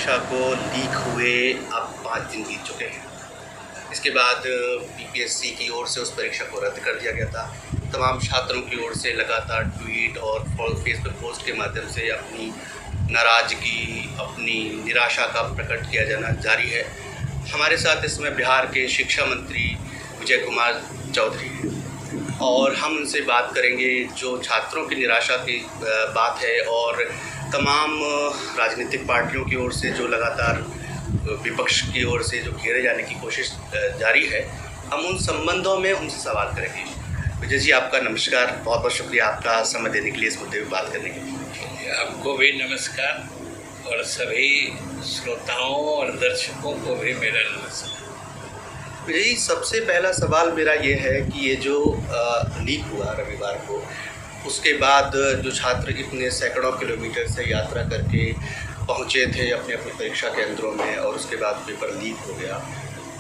परीक्षा को लीक हुए अब 5 दिन बीत चुके हैं। इसके बाद बीपीएससी की ओर से उस परीक्षा को रद्द कर दिया गया था। तमाम छात्रों की ओर से लगातार ट्वीट और फेसबुक पोस्ट के माध्यम से अपनी नाराज़गी, अपनी निराशा का प्रकट किया जाना जारी है। हमारे साथ इसमें बिहार के शिक्षा मंत्री विजय कुमार चौधरी हैं और हम उनसे बात करेंगे जो छात्रों की निराशा की बात है और तमाम राजनीतिक पार्टियों की ओर से जो लगातार विपक्ष की ओर से जो घेरे जाने की कोशिश जारी है, हम उन संबंधों में उनसे सवाल करेंगे। विजय जी, आपका नमस्कार, बहुत बहुत शुक्रिया आपका समय देने के लिए, इस मुद्दे पर बात करने के लिए। आपको भी नमस्कार और सभी श्रोताओं और दर्शकों को भी मेरा नमस्कार। विजय जी, सबसे पहला सवाल मेरा ये है कि ये जो लीक हुआ रविवार को, उसके बाद जो छात्र इतने सैकड़ों किलोमीटर से यात्रा करके पहुँचे थे अपने अपने परीक्षा केंद्रों में और उसके बाद पेपर लीक हो गया।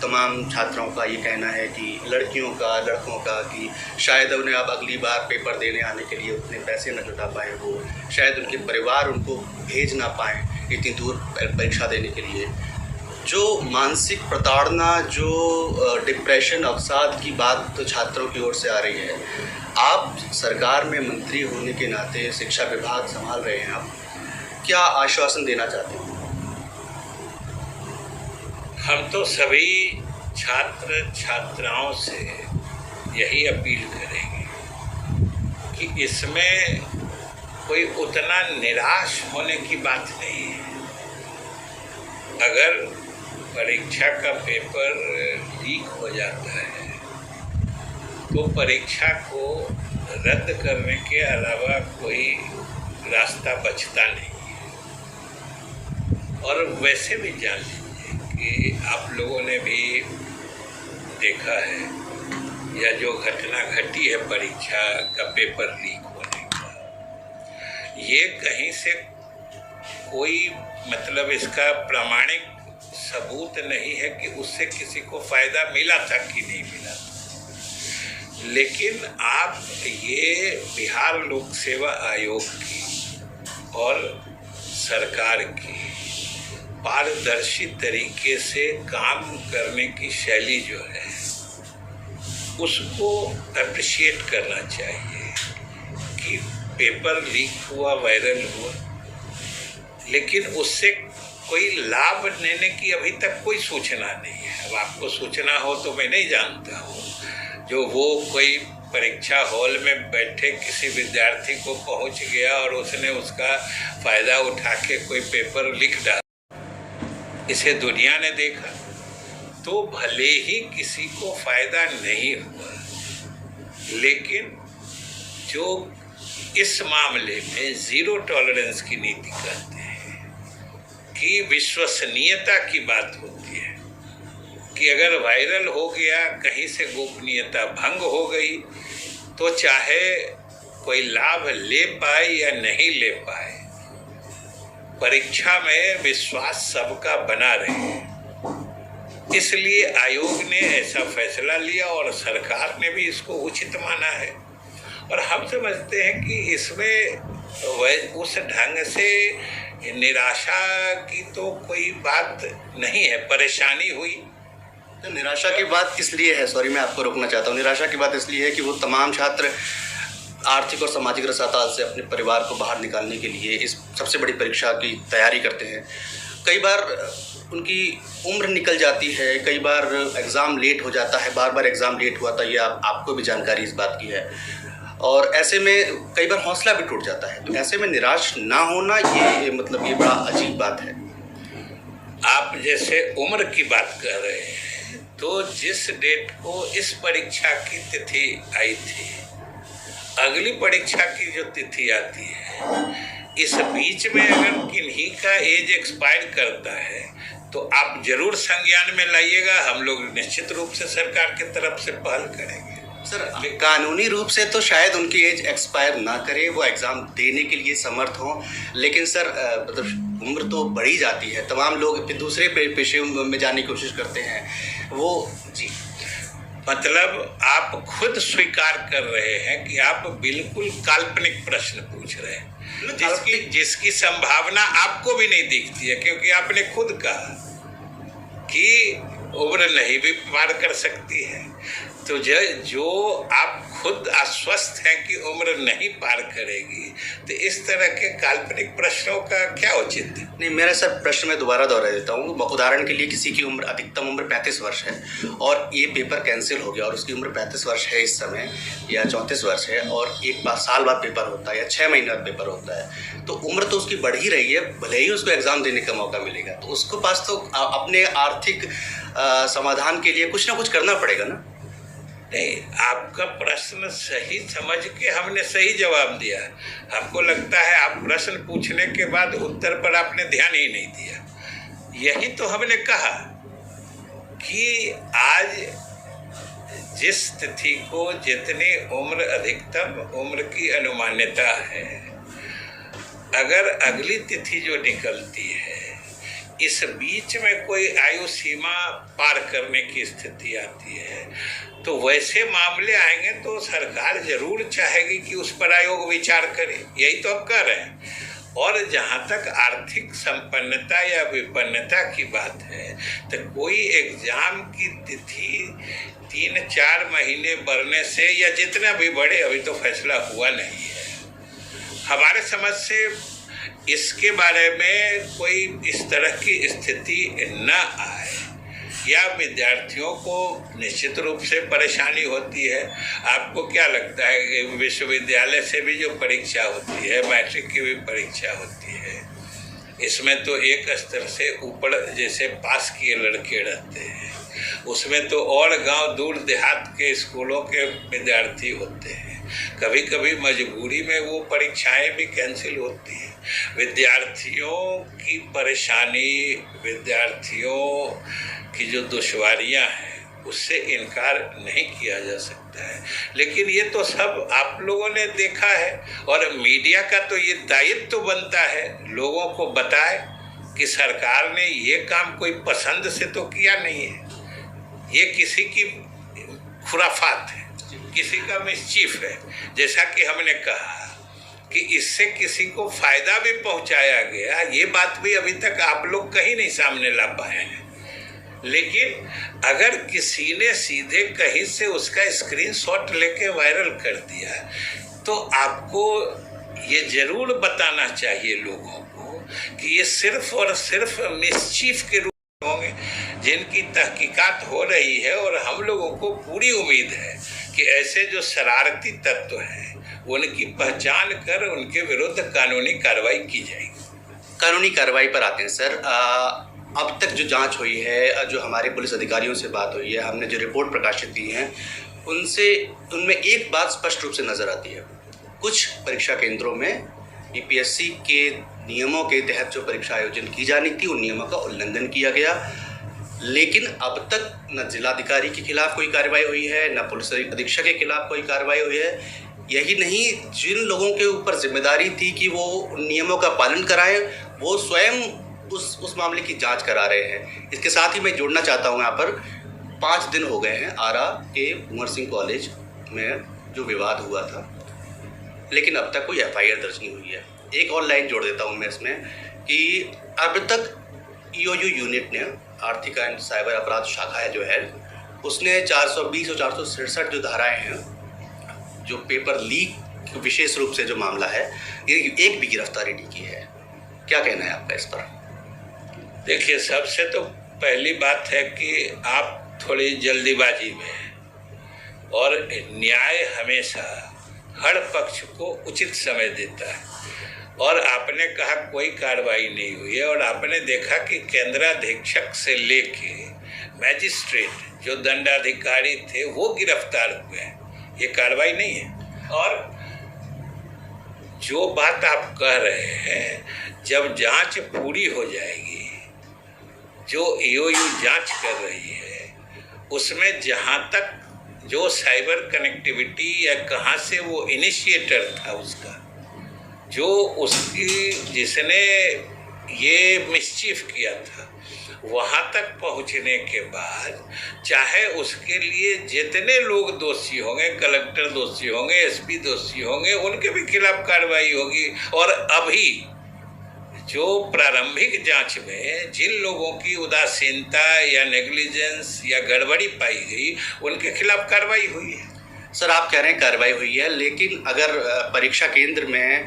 तमाम छात्रों का ये कहना है कि लड़कियों का, लड़कों का कि शायद उन्हें अब अगली बार पेपर देने आने के लिए उतने पैसे न जुटा पाएँ, वो शायद उनके परिवार उनको भेज ना पाएँ इतनी दूर परीक्षा देने के लिए। जो मानसिक प्रताड़ना, जो डिप्रेशन, अवसाद की बात तो छात्रों की ओर से आ रही है। आप सरकार में मंत्री होने के नाते शिक्षा विभाग संभाल रहे हैं, आप क्या आश्वासन देना चाहते हैं? हम तो सभी छात्र छात्राओं से यही अपील करेंगे कि इसमें कोई उतना निराश होने की बात नहीं है। अगर परीक्षा का पेपर लीक हो जाता है तो परीक्षा को रद्द करने के अलावा कोई रास्ता बचता नहीं है। और वैसे भी जान लीजिए कि आप लोगों ने भी देखा है या जो घटना घटी है परीक्षा का पेपर लीक होने का, ये कहीं से कोई मतलब इसका प्रामाणिक सबूत नहीं है कि उससे किसी को फ़ायदा मिला था कि नहीं मिला था। लेकिन आप ये बिहार लोक सेवा आयोग की और सरकार की पारदर्शी तरीके से काम करने की शैली जो है उसको अप्रिशिएट करना चाहिए कि पेपर लीक हुआ, वायरल हुआ, लेकिन उससे कोई लाभ लेने की अभी तक कोई सूचना नहीं है। अब आपको सूचना हो तो मैं नहीं जानता हूँ, जो वो कोई परीक्षा हॉल में बैठे किसी विद्यार्थी को पहुँच गया और उसने उसका फ़ायदा उठा के कोई पेपर लिख डाला, इसे दुनिया ने देखा, तो भले ही किसी को फ़ायदा नहीं हुआ, लेकिन जो इस मामले में ज़ीरो टॉलरेंस की नीति करते हैं कि विश्वसनीयता की बात होती है कि अगर वायरल हो गया, कहीं से गोपनीयता भंग हो गई, तो चाहे कोई लाभ ले पाए या नहीं ले पाए, परीक्षा में विश्वास सबका बना रहे। इसलिए आयोग ने ऐसा फैसला लिया और सरकार ने भी इसको उचित माना है। और हम समझते हैं कि इसमें उस ढंग से निराशा की तो कोई बात नहीं है। परेशानी हुई तो निराशा की बात किस लिए है? सॉरी, मैं आपको रोकना चाहता हूँ। निराशा की बात इसलिए है कि वो तमाम छात्र आर्थिक और सामाजिक रसाताल से अपने परिवार को बाहर निकालने के लिए इस सबसे बड़ी परीक्षा की तैयारी करते हैं। कई बार उनकी उम्र निकल जाती है, कई बार एग्ज़ाम लेट हो जाता है, बार बार एग्ज़ाम लेट हुआ था, ये आपको भी जानकारी इस बात की है। और ऐसे में कई बार हौसला भी टूट जाता है। तो ऐसे में निराश ना होना, ये मतलब ये बड़ा अजीब बात है। आप जैसे उम्र की बात कर रहे हैं, तो जिस डेट को इस परीक्षा की तिथि आई थी, अगली परीक्षा की जो तिथि आती है, इस बीच में अगर किन्हीं का एज एक्सपायर करता है तो आप जरूर संज्ञान में लाइएगा। हम लोग निश्चित रूप से सरकार की तरफ से पहल करेंगे। सर, कानूनी रूप से तो शायद उनकी एज एक्सपायर ना करे, वो एग्ज़ाम देने के लिए समर्थ हों, लेकिन सर मतलब उम्र तो बढ़ी जाती है। तमाम लोग फिर दूसरे पेशे में जाने की कोशिश करते हैं। वो जी मतलब आप खुद स्वीकार कर रहे हैं कि आप बिल्कुल काल्पनिक प्रश्न पूछ रहे हैं। जिसकी संभावना आपको भी नहीं दिखती है, क्योंकि आपने खुद कहा कि उम्र नहीं भी पार कर सकती है। तो जो आप खुद आश्वस्त हैं कि उम्र नहीं पार करेगी, तो इस तरह के काल्पनिक प्रश्नों का क्या औचित्य? नहीं, मेरा सर प्रश्न मैं दोबारा दोहरा देता हूँ। उदाहरण के लिए किसी की उम्र, अधिकतम उम्र 35 वर्ष है और ये पेपर कैंसिल हो गया और उसकी उम्र 35 वर्ष है इस समय, या 34 वर्ष है, और एक बार साल बाद पेपर होता है या 6 महीने बाद पेपर होता है, तो उम्र तो उसकी बढ़ ही रही है, भले ही उसको एग्ज़ाम देने का मौका मिलेगा, तो उसके पास तो अपने आर्थिक समाधान के लिए कुछ ना कुछ करना पड़ेगा ना। नहीं, आपका प्रश्न सही समझ के हमने सही जवाब दिया। हमको लगता है आप प्रश्न पूछने के बाद उत्तर पर आपने ध्यान ही नहीं दिया। यही तो हमने कहा कि आज जिस तिथि को जितनी उम्र, अधिकतम उम्र की अनुमान्यता है, अगर अगली तिथि जो निकलती है इस बीच में कोई आयु सीमा पार करने की स्थिति आती है, तो वैसे मामले आएंगे तो सरकार जरूर चाहेगी कि उस पर आयोग विचार करे। यही तो हम कर रहे हैं। और जहाँ तक आर्थिक संपन्नता या विपन्नता की बात है, तो कोई एग्जाम की तिथि 3-4 महीने बढ़ने से या जितना भी बढ़े, अभी तो फैसला हुआ नहीं है। हमारे समझ से इसके बारे में कोई इस तरह की स्थिति न आए, या विद्यार्थियों को निश्चित रूप से परेशानी होती है। आपको क्या लगता है कि विश्वविद्यालय से भी जो परीक्षा होती है, मैट्रिक की भी परीक्षा होती है, इसमें तो एक स्तर से ऊपर जैसे पास किए लड़के रहते हैं, उसमें तो और गांव दूर देहात के स्कूलों के विद्यार्थी होते हैं। कभी कभी मजबूरी में वो परीक्षाएं भी कैंसिल होती हैं। विद्यार्थियों की परेशानी, विद्यार्थियों की जो दुश्वारियां हैं, उससे इनकार नहीं किया जा सकता है। लेकिन ये तो सब आप लोगों ने देखा है, और मीडिया का तो ये दायित्व तो बनता है लोगों को बताए कि सरकार ने ये काम कोई पसंद से तो किया नहीं है, ये किसी की खुराफात है, किसी का मिसचीफ है। जैसा कि हमने कहा कि इससे किसी को फायदा भी पहुंचाया गया, ये बात भी अभी तक आप लोग कहीं नहीं सामने ला पाए हैं। लेकिन अगर किसी ने सीधे कहीं से उसका स्क्रीनशॉट लेके वायरल कर दिया, तो आपको ये जरूर बताना चाहिए लोगों को कि ये सिर्फ और सिर्फ मिसचीफ के रूप में होंगे, जिनकी तहकीकात हो रही है। और हम लोगों को पूरी उम्मीद है कि ऐसे जो शरारती तत्व हैं, उनकी पहचान कर उनके विरुद्ध कानूनी कार्रवाई की जाएगी। कानूनी कार्रवाई पर आते हैं सर। अब तक जो जांच हुई है, जो हमारे पुलिस अधिकारियों से बात हुई है, हमने जो रिपोर्ट प्रकाशित की है, उनमें एक बात स्पष्ट रूप से नज़र आती है। कुछ परीक्षा केंद्रों में यूपीएससी के नियमों के तहत जो परीक्षा आयोजन की जानी थी, उन नियमों का उल्लंघन किया गया। लेकिन अब तक न जिलाधिकारी के खिलाफ कोई कार्रवाई हुई है, न पुलिस अधीक्षक के खिलाफ कोई कार्रवाई हुई है। यही नहीं, जिन लोगों के ऊपर जिम्मेदारी थी कि वो नियमों का पालन कराएं, वो स्वयं उस मामले की जांच करा रहे हैं। इसके साथ ही मैं जोड़ना चाहता हूं, यहाँ पर 5 दिन हो गए हैं आरा के कुंवर सिंह कॉलेज में जो विवाद हुआ था, लेकिन अब तक कोई एफआईआर दर्ज नहीं हुई है। एक और लाइन जोड़ देता हूं मैं इसमें कि अब तक ईओयू यूनिट ने, आर्थिक एंड साइबर अपराध शाखा जो है, उसने 420 और 467 जो धाराएं हैं, जो पेपर लीक विशेष रूप से जो मामला है, ये एक भी गिरफ्तारी नहीं की है। क्या कहना है आपका इस पर? देखिए, सबसे तो पहली बात है कि आप थोड़ी जल्दीबाजी में हैं, और न्याय हमेशा हर पक्ष को उचित समय देता है। और आपने कहा कोई कार्रवाई नहीं हुई है, और आपने देखा कि केंद्राधीक्षक से लेके मैजिस्ट्रेट जो दंडाधिकारी थे वो गिरफ्तार हुए हैं। ये कार्रवाई नहीं है। और जो बात आप कह रहे हैं, जब जांच पूरी हो जाएगी, जो ईओयू जांच कर रही है, उसमें जहां तक जो साइबर कनेक्टिविटी या कहां से वो इनिशिएटर था उसका, जो उसकी जिसने ये मिसचीफ किया था, वहाँ तक पहुँचने के बाद चाहे उसके लिए जितने लोग दोषी होंगे, कलेक्टर दोषी होंगे, एसपी दोषी होंगे, उनके भी खिलाफ कार्रवाई होगी। और अभी जो प्रारंभिक जांच में जिन लोगों की उदासीनता या नेग्लिजेंस या गड़बड़ी पाई गई, उनके खिलाफ कार्रवाई हुई है। सर, आप कह रहे हैं कार्रवाई हुई है, लेकिन अगर परीक्षा केंद्र में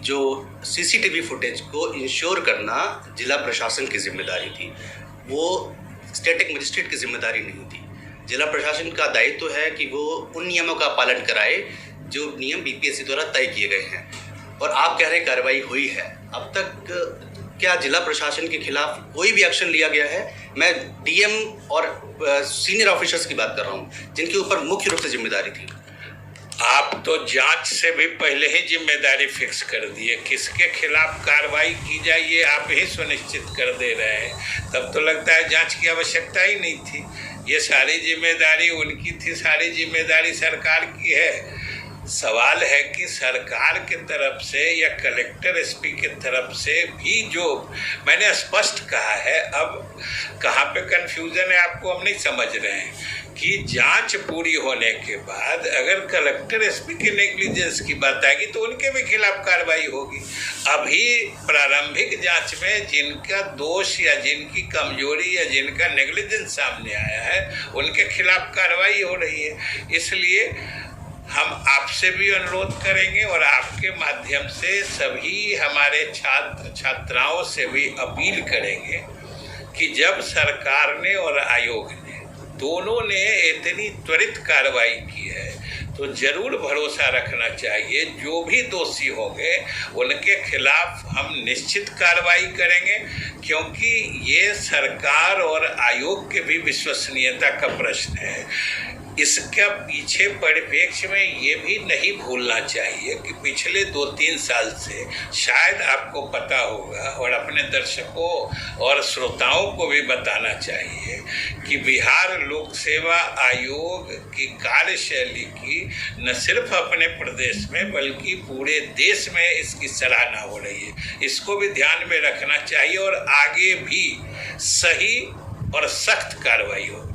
जो सीसीटीवी फुटेज को इंश्योर करना जिला प्रशासन की जिम्मेदारी थी, वो स्टैटिक मजिस्ट्रेट की जिम्मेदारी नहीं थी। जिला प्रशासन का दायित्व है कि वो उन नियमों का पालन कराए जो नियम बीपीएससी द्वारा तय किए गए हैं, और आप कह रहे हैं कार्रवाई हुई है। अब तक क्या जिला प्रशासन के खिलाफ कोई भी एक्शन लिया गया है? मैं डीएम और सीनियर ऑफिसर्स की बात कर रहा हूँ, जिनके ऊपर मुख्य रूप से जिम्मेदारी थी। आप तो जांच से भी पहले ही जिम्मेदारी फिक्स कर दिए, किसके खिलाफ कार्रवाई की जाए ये आप ही सुनिश्चित कर दे रहे हैं। तब तो लगता है जांच की आवश्यकता ही नहीं थी। ये सारी जिम्मेदारी उनकी थी, सारी जिम्मेदारी सरकार की है। सवाल है कि सरकार की तरफ से या कलेक्टर एसपी की तरफ से भी जो मैंने स्पष्ट कहा है, अब कहाँ पे कन्फ्यूजन है आपको हम नहीं समझ रहे हैं कि जांच पूरी होने के बाद अगर कलेक्टर एसपी के नेग्लिजेंस की बात आएगी तो उनके भी खिलाफ कार्रवाई होगी। अभी प्रारंभिक जांच में जिनका दोष या जिनकी कमजोरी या जिनका नेग्लिजेंस सामने आया है, उनके खिलाफ कार्रवाई हो रही है। इसलिए हम आपसे भी अनुरोध करेंगे और आपके माध्यम से सभी हमारे छात्र छात्राओं से भी अपील करेंगे कि जब सरकार ने और आयोग ने दोनों ने इतनी त्वरित कार्रवाई की है, तो जरूर भरोसा रखना चाहिए जो भी दोषी होंगे उनके खिलाफ हम निश्चित कार्रवाई करेंगे, क्योंकि ये सरकार और आयोग के भी विश्वसनीयता का प्रश्न है। इसका पीछे परिप्रेक्ष्य में ये भी नहीं भूलना चाहिए कि पिछले 2-3 साल से शायद आपको पता होगा और अपने दर्शकों और श्रोताओं को भी बताना चाहिए कि बिहार लोक सेवा आयोग की कार्यशैली की न सिर्फ अपने प्रदेश में बल्कि पूरे देश में इसकी सराहना हो रही है। इसको भी ध्यान में रखना चाहिए और आगे भी सही और सख्त कार्रवाई हो।